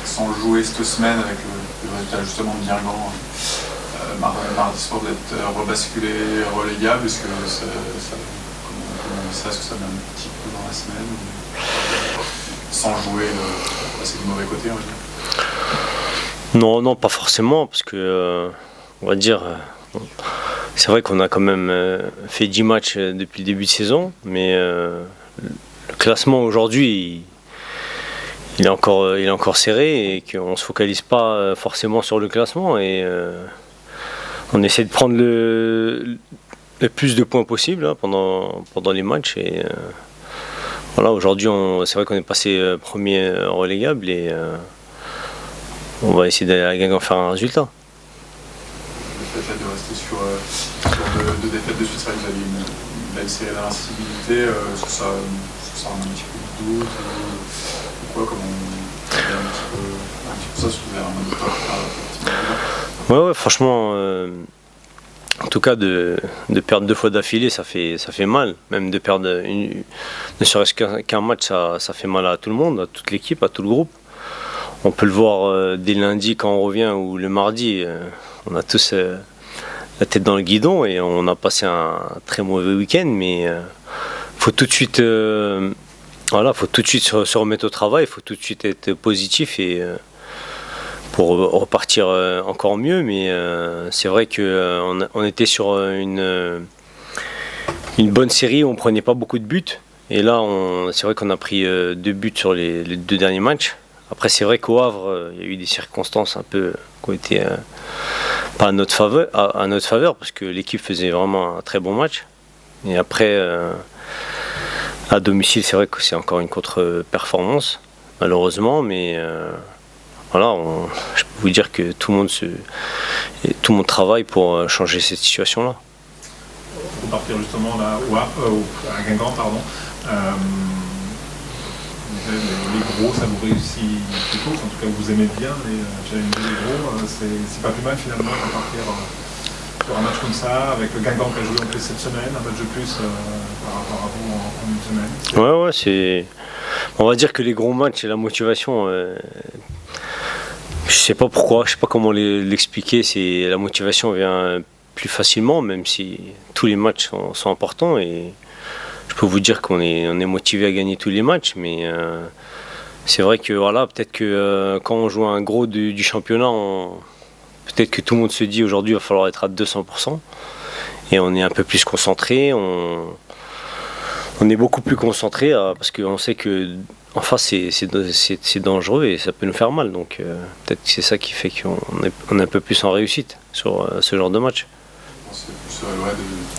sans jouer cette semaine avec le résultat justement de Guingamp. Mardi soir d'être rebasculé, relégable, est-ce que ça est-ce que ça met un petit peu dans la semaine sans jouer passer du mauvais côté, on va dire? Non, pas forcément, parce que on va dire c'est vrai qu'on a quand même fait 10 matchs depuis le début de saison, mais le classement aujourd'hui il est encore serré et qu'on ne se focalise pas forcément sur le classement et on essaie de prendre le plus de points possible pendant les matchs et voilà, aujourd'hui c'est vrai qu'on est passé premier relégable et on va essayer d'aller à Guingamp faire un résultat. Le fait de rester sur deux défaites de suite, c'est vrai que vous avez une belle série d'invincibilité, est-ce que ça a un petit peu de doute ou quoi, comment on fait un petit peu ça, se trouver un mode de Ouais, franchement, en tout cas de perdre 2 fois d'affilée, ça fait mal. Même de perdre ne serait-ce qu'un match, ça fait mal à tout le monde, à toute l'équipe, à tout le groupe. On peut le voir dès lundi quand on revient ou le mardi, on a tous la tête dans le guidon et on a passé un très mauvais week-end, mais faut tout de suite, faut tout de suite se remettre au travail, il faut tout de suite être positif et pour repartir encore mieux. Mais c'est vrai qu'on était sur une bonne série où on prenait pas beaucoup de buts et là c'est vrai qu'on a pris 2 buts sur les 2 derniers matchs. Après c'est vrai qu'au Havre il y a eu des circonstances un peu qui ont été pas à notre faveur parce que l'équipe faisait vraiment un très bon match et après à domicile c'est vrai que c'est encore une contre-performance malheureusement, mais voilà, je peux vous dire que tout le monde travaille pour changer cette situation-là. Pour partir justement là à Guingamp, pardon. Les gros, ça vous réussit plutôt, en tout cas vous aimez bien les challenges des gros, c'est pas plus mal finalement de partir sur un match comme ça, avec le Guingamp qui a joué en plus cette semaine, un match de plus par rapport à vous en une semaine. Ouais, on va dire que les gros matchs et la motivation, je sais pas pourquoi, je sais pas comment l'expliquer, la motivation vient plus facilement, même si tous les matchs sont importants et je peux vous dire qu'on est motivé à gagner tous les matchs, mais c'est vrai que voilà, peut-être que quand on joue un gros du championnat, peut-être que tout le monde se dit aujourd'hui il va falloir être à 200% et on est un peu plus concentré, on est beaucoup plus concentré parce qu'on sait que en face c'est dangereux et ça peut nous faire mal, donc peut-être que c'est ça qui fait qu'on est un peu plus en réussite sur ce genre de match. C'est plus un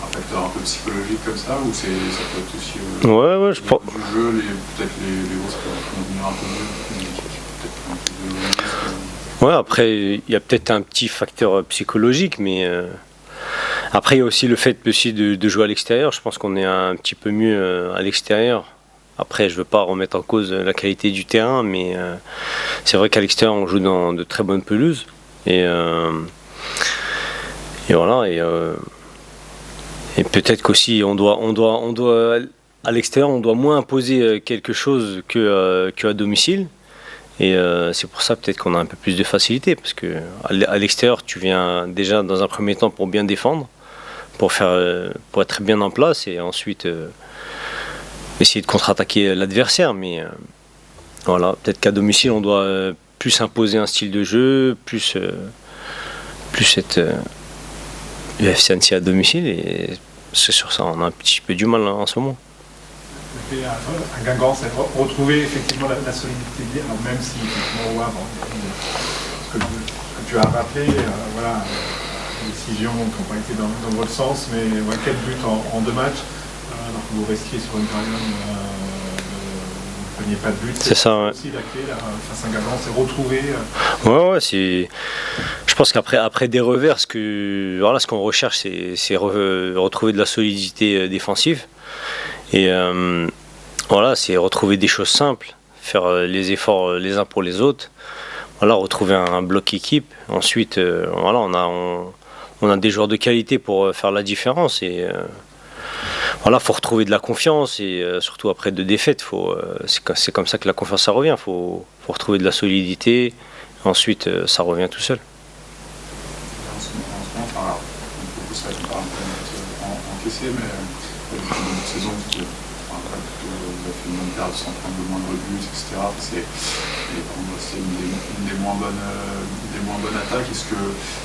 facteur un peu psychologique comme ça, ou ça peut être aussi ouais, je pense. Du jeu, peut-être les grosses peuvent venir un peu mieux. Ouais, après il y a peut-être un petit facteur psychologique, mais après il y a aussi le fait aussi de jouer à l'extérieur. Je pense qu'on est un petit peu mieux à l'extérieur. Après, je ne veux pas remettre en cause la qualité du terrain, mais c'est vrai qu'à l'extérieur on joue dans de très bonnes pelouses et voilà, et peut-être qu'aussi on doit à l'extérieur on doit moins imposer quelque chose qu'à domicile, et c'est pour ça peut-être qu'on a un peu plus de facilité, parce que à l'extérieur tu viens déjà dans un premier temps pour bien défendre, pour être bien en place et ensuite essayer de contre-attaquer l'adversaire, mais voilà, peut-être qu'à domicile on doit plus imposer un style de jeu, plus être UFC Annecy à domicile, et c'est sur ça on a un petit peu du mal en ce moment. À Guingamp, c'est retrouver effectivement la solidité, alors même si effectivement au Havre, ce que tu as rappelé, voilà, les décisions qui n'ont pas été dans votre sens, mais ouais, quel but en 2 matchs, alors que vous restiez sur une période vous ne preniez pas de but. C'est ça, ouais. Aussi la clé là, face à Guingamp, c'est retrouver. Ouais, je pense qu'après des revers, ce qu'on recherche, c'est retrouver de la solidité défensive. Et voilà, c'est retrouver des choses simples, faire les efforts les uns pour les autres. Voilà, retrouver un bloc équipe. Ensuite, voilà, on a des joueurs de qualité pour faire la différence. Et voilà, faut retrouver de la confiance et surtout après 2 défaites, c'est comme ça que la confiance ça revient. Faut retrouver de la solidité. Ensuite, ça revient tout seul. En ce moment, enfin, beaucoup ça parle encaissé, mais une saison qui vous a fait une bonne période sans prendre le moindre but, etc. C'est une des moins bonnes attaques. Est-ce que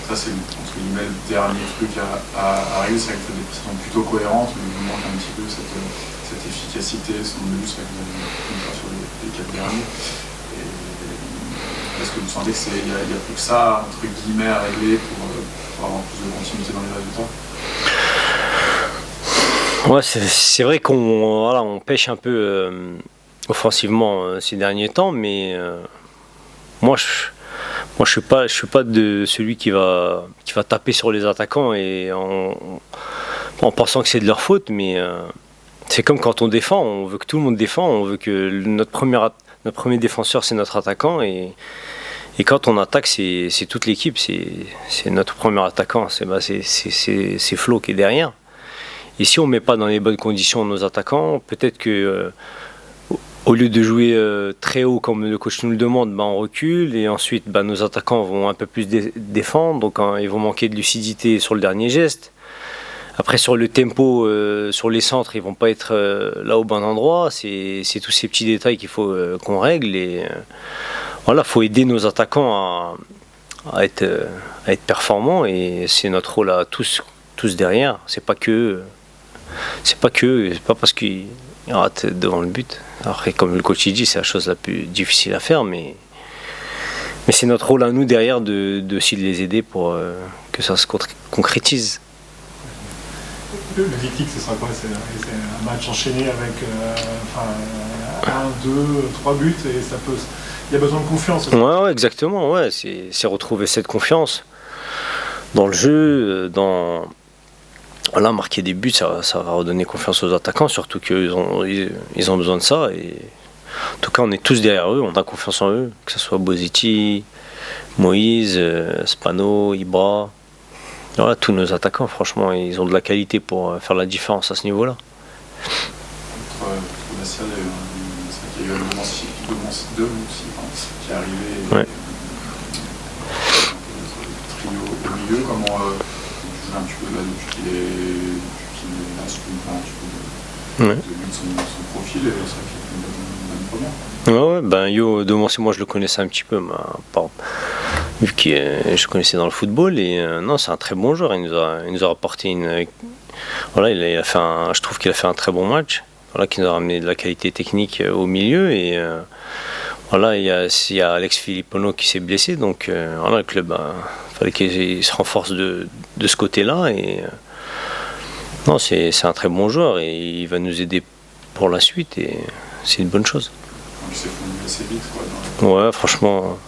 ça, c'est entre guillemets le dernier truc à arriver? C'est vrai que vous faites des prestations plutôt cohérentes, mais il vous manque un petit peu cette efficacité, ce nombre de buts, c'est vrai que vous avez sur les 4 derniers. Est-ce que vous sentez qu'il y a plus que ça, entre guillemets, à régler pour avoir plus de continuité dans les résultats? Ouais, c'est vrai on pêche un peu offensivement ces derniers temps, mais moi je suis pas de celui qui va taper sur les attaquants et en pensant que c'est de leur faute, mais c'est comme quand on défend, on veut que tout le monde défend, on veut que notre premier défenseur c'est notre attaquant et quand on attaque c'est toute l'équipe, c'est notre premier attaquant, c'est Flo qui est derrière. Et si on ne met pas dans les bonnes conditions nos attaquants, peut-être que au lieu de jouer très haut comme le coach nous le demande, on recule et ensuite nos attaquants vont un peu plus défendre, donc ils vont manquer de lucidité sur le dernier geste. Après sur le tempo, sur les centres, ils vont pas être là au bon endroit. C'est tous ces petits détails qu'il faut qu'on règle et voilà, faut aider nos attaquants à être performants et c'est notre rôle à tous derrière. C'est pas parce qu'ils ratent devant le but. Après, comme le coach dit, c'est la chose la plus difficile à faire, mais c'est notre rôle à nous derrière de les aider pour que ça se concrétise. Le Victic, ce sera quoi? C'est un match enchaîné avec 1, 2, 3 buts et ça peut. Il y a besoin de confiance. Ouais, exactement. Ouais, c'est retrouver cette confiance dans le jeu, voilà, marquer des buts, ça va redonner confiance aux attaquants, surtout qu'ils ont besoin de ça. Et en tout cas, on est tous derrière eux, on a confiance en eux, que ce soit Boziti, Moïse, Spano, Ibra. Voilà, tous nos attaquants, franchement, ils ont de la qualité pour faire la différence à ce niveau-là. C'est vrai qu'il y a eu le Mancy qui est arrivé. Ouais. Le trio au milieu, comment tu joues un petit peu là depuis qu'il est là, un petit peu de son profil, et c'est vrai qu'il a fait une bonne première. Ouais, Yo Domancy, moi je le connaissais un petit peu, vu que je connaissais dans le football et non, c'est un très bon joueur. Il nous a apporté voilà, je trouve qu'il a fait un très bon match. Voilà, qui nous a ramené de la qualité technique au milieu et voilà, il y a Alex Filippono qui s'est blessé, donc voilà, le club fallait qu'il se renforce de ce côté-là et non, c'est un très bon joueur et il va nous aider pour la suite et c'est une bonne chose. Il s'est fondu assez vite, quoi. Ouais, franchement.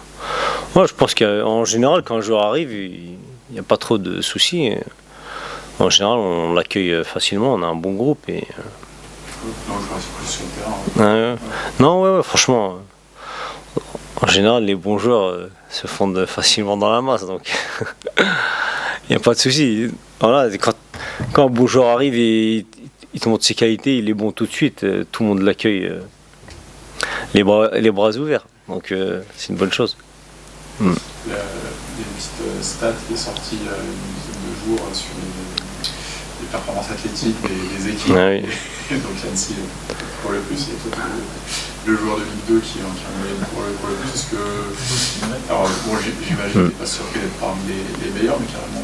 Ouais, je pense qu'en général, quand un joueur arrive, il n'y a pas trop de soucis. En général, on l'accueille facilement, on a un bon groupe. Et, non, je reste plus sur le terrain. Non, ouais, franchement. En général, les bons joueurs se fondent facilement dans la masse, donc il n'y a pas de souci. Voilà, quand un bon joueur arrive et il te montre ses qualités, il est bon tout de suite, tout le monde l'accueille les bras ouverts, donc c'est une bonne chose. Il y a une petite stat qui est sortie il y a une dizaine de jours sur les performances athlétiques des équipes. Ah oui. Et donc Annecy pour le plus, et toi le joueur de Ligue 2 qui en moyenne pour le plus. Est-ce que. Alors bon, j'imagine que tu n'es pas surpris d'être parmi les meilleurs, mais carrément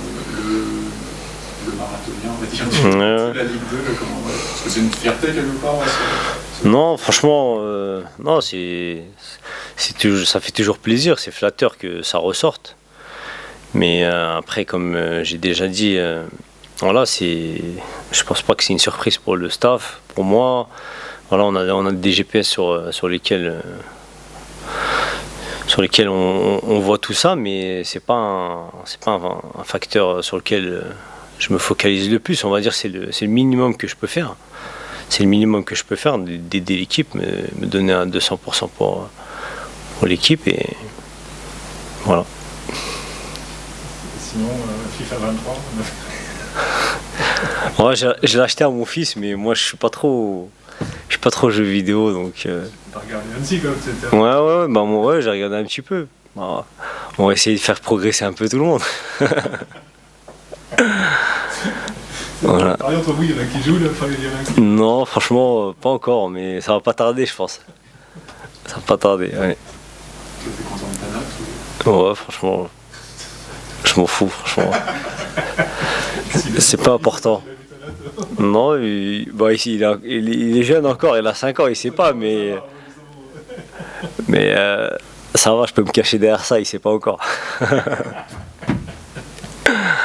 le marathonien, on va dire, de la Ligue 2, est-ce que c'est une fierté quelque part? Non, franchement, non, ça fait toujours plaisir, c'est flatteur que ça ressorte. Mais après, comme j'ai déjà dit, voilà, je pense pas que c'est une surprise pour le staff, pour moi. Voilà, on a des GPS sur lesquels on voit tout ça, mais c'est pas un facteur sur lequel je me focalise le plus. On va dire c'est le minimum que je peux faire. C'est le minimum que je peux faire, d'aider l'équipe, me donner un 200% pour l'équipe et voilà. Sinon, FIFA 23 Ouais, je l'ai acheté à mon fils, mais moi je suis pas trop jeux vidéo, donc. T'as regardé un petit comme c'était. Ouais, bah moi j'ai regardé un petit peu. Bah, on va essayer de faire progresser un peu tout le monde. Voilà. Par exemple, vous, il y en a qui jouent là, enfin, il y en a qui... Non, franchement, pas encore, mais ça va pas tarder, je pense. Ça va pas tarder, ouais. Tu fais content de ta note Ouais, franchement, je m'en fous, franchement. C'est pas important. Non, ici, il est jeune encore, il a 5 ans, il sait pas, mais ça va, je peux me cacher derrière ça, il sait pas encore.